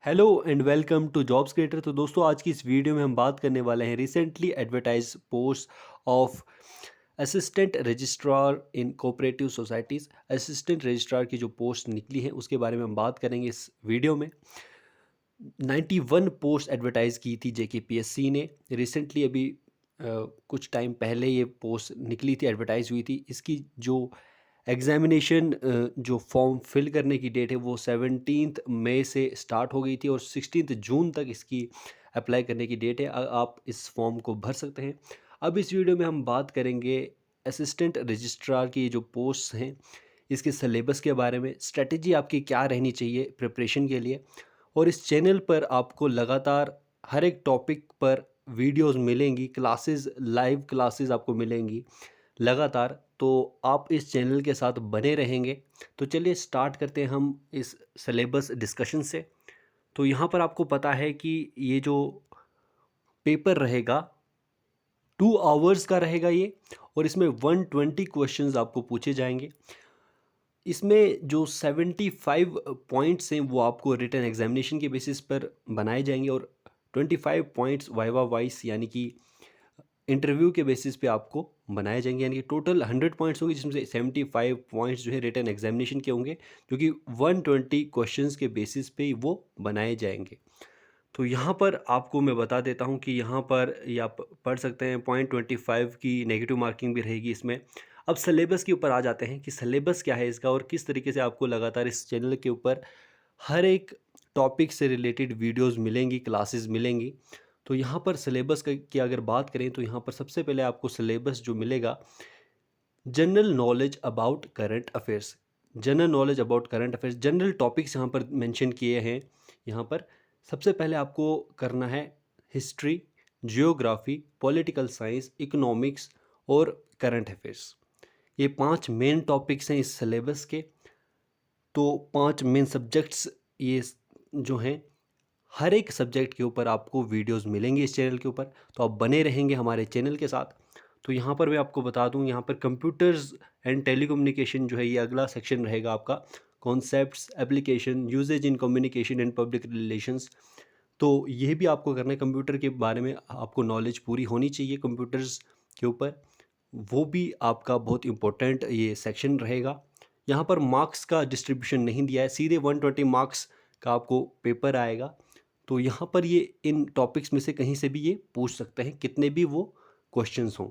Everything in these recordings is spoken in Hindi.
Hello and welcome to jobs creator. तो दोस्तों, आज की इस वीडियो में हम बात करने वाले हैं recently advertise post of assistant registrar in cooperative societies. Assistant registrar की जो पोस्ट निकली है उसके बारे में हम बात करेंगे इस वीडियो में। 91 पोस्ट एडवर्टाइज़ की थी जेकेपीएससी ने रिसेंटली। अभी कुछ टाइम पहले ये पोस्ट निकली थी, एडवर्टाइज हुई थी। इसकी जो एग्ज़ामिनेशन जो फॉर्म फिल करने की डेट है वो 17 मई से स्टार्ट हो गई थी और 16 जून तक इसकी अप्लाई करने की डेट है। आप इस फॉर्म को भर सकते हैं। अब इस वीडियो में हम बात करेंगे असिस्टेंट रजिस्ट्रार की जो पोस्ट हैं, इसके सिलेबस के बारे में, स्ट्रेटजी आपकी क्या रहनी चाहिए प्रिपरेशन के लिए। और इस चैनल पर आपको लगातार हर एक टॉपिक पर वीडियोस मिलेंगी, क्लासेस, लाइव क्लासेस आपको मिलेंगी लगातार। तो आप इस चैनल के साथ बने रहेंगे। तो चलिए स्टार्ट करते हैं हम इस सिलेबस डिस्कशन से। तो यहाँ पर आपको पता है कि ये जो पेपर रहेगा 2 आवर्स का रहेगा ये, और इसमें 120 क्वेश्चंस आपको पूछे जाएंगे। इसमें जो 75 पॉइंट्स हैं वो आपको रिटन एग्जामिनेशन के बेसिस पर बनाए जाएंगे और 25 पॉइंट्स वाइवा वाइस यानी कि इंटरव्यू के बेसिस पे आपको बनाए जाएंगे। यानी कि टोटल 100 पॉइंट्स होंगे, जिसमें से 75 पॉइंट्स जो है रिटन एग्जामिनेशन के होंगे, जो कि 120 क्वेश्चंस के बेसिस पे ही वो बनाए जाएंगे। तो यहाँ पर आपको मैं बता देता हूँ कि यहाँ पर ये आप पढ़ सकते हैं, 0.25 की नेगेटिव मार्किंग भी रहेगी इसमें। अब सिलेबस के ऊपर आ जाते हैं कि सिलेबस क्या है इसका और किस तरीके से आपको लगातार इस चैनल के ऊपर हर एक टॉपिक से रिलेटेड वीडियोस मिलेंगी, क्लासेस मिलेंगी। तो यहाँ पर सिलेबस की अगर बात करें तो यहाँ पर सबसे पहले आपको सिलेबस जो मिलेगा, general knowledge about current affairs. General knowledge about current affairs, general topics यहाँ पर मेंशन किए हैं। यहाँ पर सबसे पहले आपको करना है history, geography, political science, economics और करंट अफेयर्स। ये 5 मेन टॉपिक्स हैं इस सिलेबस के। तो 5 मेन सब्जेक्ट्स ये जो हैं, हर एक सब्जेक्ट के ऊपर आपको वीडियोस मिलेंगे इस चैनल के ऊपर। तो आप बने रहेंगे हमारे चैनल के साथ। तो यहाँ पर मैं आपको बता दूँ, यहाँ पर कंप्यूटर्स एंड टेलीकम्युनिकेशन जो है ये अगला सेक्शन रहेगा आपका। Concepts, application, uses in communication and public relations. तो ये भी आपको करना है। कंप्यूटर के बारे में आपको नॉलेज पूरी होनी चाहिए कंप्यूटर्स के ऊपर। वो भी आपका बहुत इंपॉर्टेंट ये सेक्शन रहेगा। यहाँ पर मार्क्स का डिस्ट्रीब्यूशन नहीं दिया है, सीधे 120 मार्क्स का आपको पेपर आएगा। तो यहाँ पर ये इन टॉपिक्स में से कहीं से भी ये पूछ सकते हैं, कितने भी वो क्वेश्चंस हों।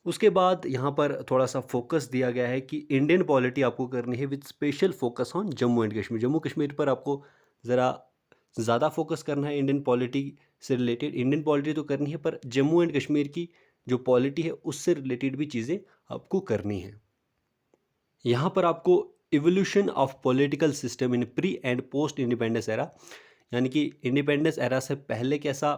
उसके बाद यहाँ पर थोड़ा सा फोकस दिया गया है कि इंडियन पॉलिटी आपको करनी है with special focus on Jammu and Kashmir. Jammu Kashmir पर आपको ज़रा ज़्यादा फोकस करना है। इंडियन पॉलिटी से रिलेटेड, इंडियन पॉलिटी तो करनी है, पर जम्मू एंड कश्मीर की जो पॉलिटी है उससे रिलेटेड भी चीज़ें आपको करनी है। यहाँ पर आपको evolution of political system in pre and post independence era, यानी कि इंडिपेंडेंस एरा से पहले कैसा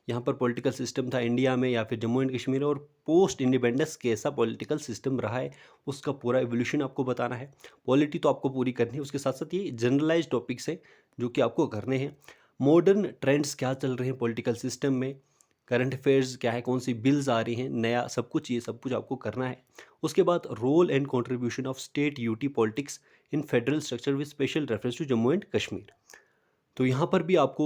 यहाँ पर पॉलिटिकल सिस्टम था इंडिया में या फिर जम्मू एंड कश्मीर, और पोस्ट इंडिपेंडेंस कैसा पॉलिटिकल सिस्टम रहा है, उसका पूरा इवोल्यूशन आपको बताना है। पॉलिटी तो आपको पूरी करनी है, उसके साथ साथ ये जनरलाइज टॉपिक्स हैं जो कि आपको करने हैं। मॉडर्न ट्रेंड्स क्या चल रहे हैं पॉलिटिकल सिस्टम में, करंट अफेयर्स क्या है, कौन सी बिल्स आ रही हैं, नया सब कुछ, ये सब कुछ आपको करना है। उसके बाद role and contribution of state UT politics in federal structure with special reference to Jammu and Kashmir. तो यहाँ पर भी आपको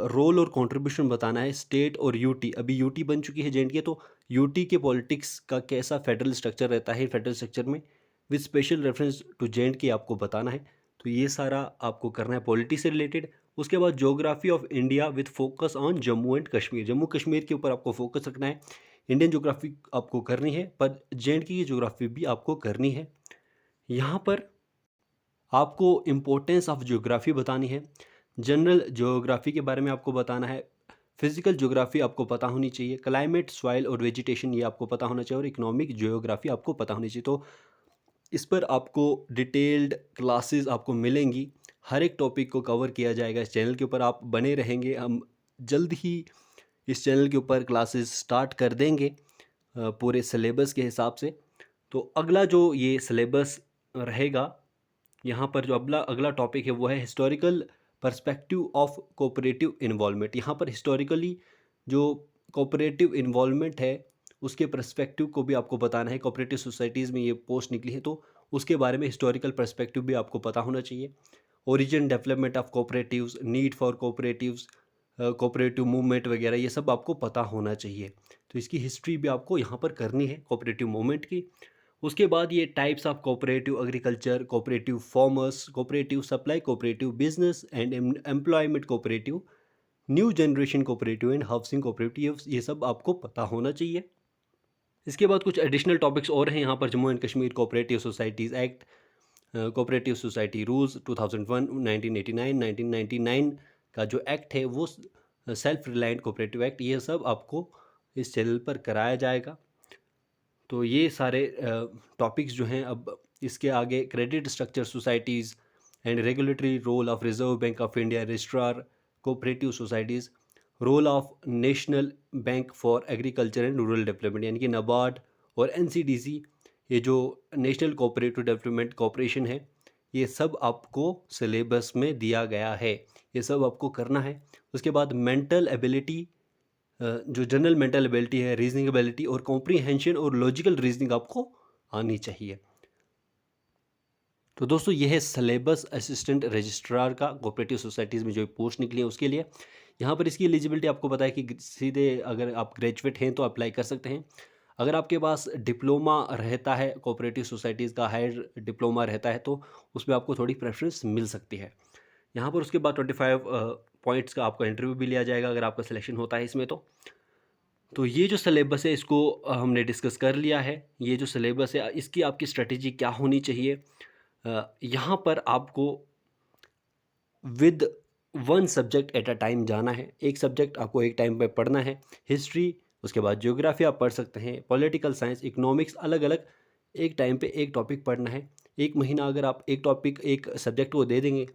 रोल और कंट्रीब्यूशन बताना है स्टेट और यूटी। अभी यूटी बन चुकी है जेएंडके, तो यूटी के पॉलिटिक्स का कैसा फेडरल स्ट्रक्चर रहता है, फेडरल स्ट्रक्चर में with special reference to J and K आपको बताना है। तो ये सारा आपको करना है पॉलिटी से रिलेटेड। उसके बाद geography of India with focus on Jammu and Kashmir. Jammu Kashmir के ऊपर आपको फोकस रखना है। इंडियन ज्योग्राफी आपको करनी है, पर जेएंडके की ज्योग्राफी भी आपको करनी है। यहाँ पर आपको इम्पोर्टेंस ऑफ ज्योग्राफी बतानी है। जनरल ज्योग्राफी के बारे में आपको बताना है। फिजिकल ज्योग्राफी आपको पता होनी चाहिए। क्लाइमेट, सॉइल और वेजिटेशन ये आपको पता होना चाहिए। और इकोनॉमिक ज्योग्राफी आपको पता होनी चाहिए। तो इस पर आपको डिटेल्ड क्लासेस आपको मिलेंगी। हर एक टॉपिक को कवर किया जाएगा इस चैनल के ऊपर। आप बने रहेंगे, हम जल्द ही इस चैनल के ऊपर क्लासेस स्टार्ट कर देंगे पूरे सिलेबस के हिसाब से। तो अगला जो ये सिलेबस रहेगा, यहाँ पर जो अगला अगला टॉपिक है वो है historical perspective of cooperative involvement. यहाँ पर हिस्टोरिकली जो कोऑपरेटिव इन्वॉल्वमेंट है उसके पर्सपेक्टिव को भी आपको बताना है। कोऑपरेटिव सोसाइटीज़ में ये पोस्ट निकली है तो उसके बारे में हिस्टोरिकल पर्सपेक्टिव भी आपको पता होना चाहिए। Origin development of cooperatives, need for cooperatives, cooperative movement वगैरह, ये सब आपको पता होना चाहिए। तो इसकी हिस्ट्री भी आपको यहाँ पर करनी है कोऑपरेटिव मूवमेंट की। उसके बाद ये types of cooperative agriculture, cooperative farmers, cooperative supply, cooperative business and employment cooperative, new generation cooperative and housing cooperative, ये सब आपको पता होना चाहिए। इसके बाद कुछ एडिशनल टॉपिक्स और हैं यहाँ पर। Jammu and Kashmir cooperative societies act, cooperative society rules 2001, 1989, 1999 का जो एक्ट है वो सेल्फ रिलायंट कोऑपरेटिव एक्ट, ये सब आपको इस चैनल पर कराया जाएगा। तो ये सारे टॉपिक्स जो हैं, अब इसके आगे credit structure societies and regulatory role of Reserve Bank of India, registrar cooperative societies, role of National Bank for Agriculture and Rural Development यानी कि नाबार्ड, और एनसीडीसी, ये जो नेशनल कोऑपरेटिव डेवलपमेंट कॉरपोरेशन है, ये सब आपको सिलेबस में दिया गया है, ये सब आपको करना है। उसके बाद मेंटल एबिलिटी, जो जनरल मेंटल एबिलिटी है, रीजनिंग एबिलिटी और कॉम्प्रीहेंशन और लॉजिकल रीजनिंग आपको आनी चाहिए। तो दोस्तों ये है सिलेबस असिस्टेंट रजिस्ट्रार का कोऑपरेटिव सोसाइटीज़ में जो पोस्ट निकली है उसके लिए। यहाँ पर इसकी एलिजिबिलिटी आपको पता है कि सीधे अगर आप ग्रेजुएट हैं तो अप्लाई कर सकते हैं। अगर आपके पास डिप्लोमा रहता है, कोऑपरेटिव सोसाइटीज़ का हायर डिप्लोमा रहता है, तो उसमें आपको थोड़ी प्रेफरेंस मिल सकती है। यहाँ पर उसके बाद 25 पॉइंट्स का आपका इंटरव्यू भी लिया जाएगा अगर आपका सिलेक्शन होता है इसमें। तो ये जो सिलेबस है इसको हमने डिस्कस कर लिया है। ये जो सिलेबस है इसकी आपकी स्ट्रेटेजी क्या होनी चाहिए, यहाँ पर आपको with one subject at a time जाना है। एक सब्जेक्ट आपको एक टाइम पे पढ़ना है। हिस्ट्री, उसके बाद ज्योग्राफी आप पढ़ सकते हैं, पॉलिटिकल साइंस, इकोनॉमिक्स, अलग अलग एक टाइम पे एक टॉपिक पढ़ना है। एक महीना अगर आप एक टॉपिक, एक सब्जेक्ट को दे देंगे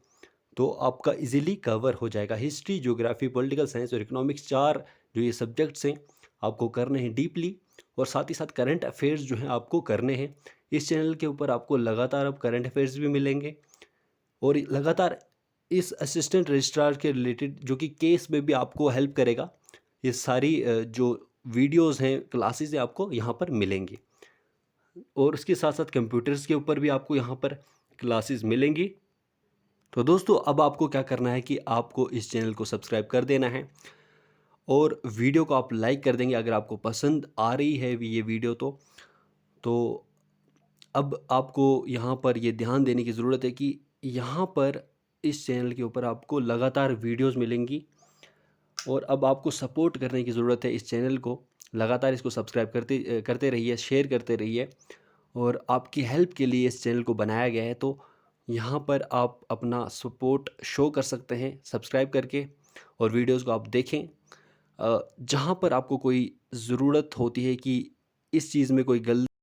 तो आपका इजीली कवर हो जाएगा। हिस्ट्री, ज्योग्राफी, पॉलिटिकल साइंस और इकोनॉमिक्स, चार जो ये सब्जेक्ट्स हैं आपको करने हैं डीपली, और साथ ही साथ करंट अफेयर्स जो हैं आपको करने हैं। इस चैनल के ऊपर आपको लगातार अब करंट अफेयर्स भी मिलेंगे, और लगातार इस असिस्टेंट रजिस्ट्रार के रिलेटेड जो कि केस में भी आपको हेल्प करेगा, ये सारी जो वीडियोस हैं, क्लासेस हैं, आपको यहाँ पर मिलेंगी। और उसके साथ साथ कंप्यूटर्स के ऊपर भी आपको यहाँ पर क्लासेस मिलेंगी। तो दोस्तों अब आपको क्या करना है कि आपको इस चैनल को सब्सक्राइब कर देना है, और वीडियो को आप लाइक कर देंगे अगर आपको पसंद आ रही है ये वीडियो। तो अब आपको यहाँ पर ये ध्यान देने की ज़रूरत है कि यहाँ पर इस चैनल के ऊपर आपको लगातार वीडियोस मिलेंगी, और अब आपको सपोर्ट करने की ज़रूरत है इस चैनल को। लगातार इसको सब्सक्राइब करते रहिए, शेयर करते रहिए, और आपकी हेल्प के लिए इस चैनल को बनाया गया है। तो यहाँ पर आप अपना सपोर्ट शो कर सकते हैं सब्सक्राइब करके, और वीडियोस को आप देखें। जहाँ पर आपको कोई ज़रूरत होती है कि इस चीज़ में कोई गलती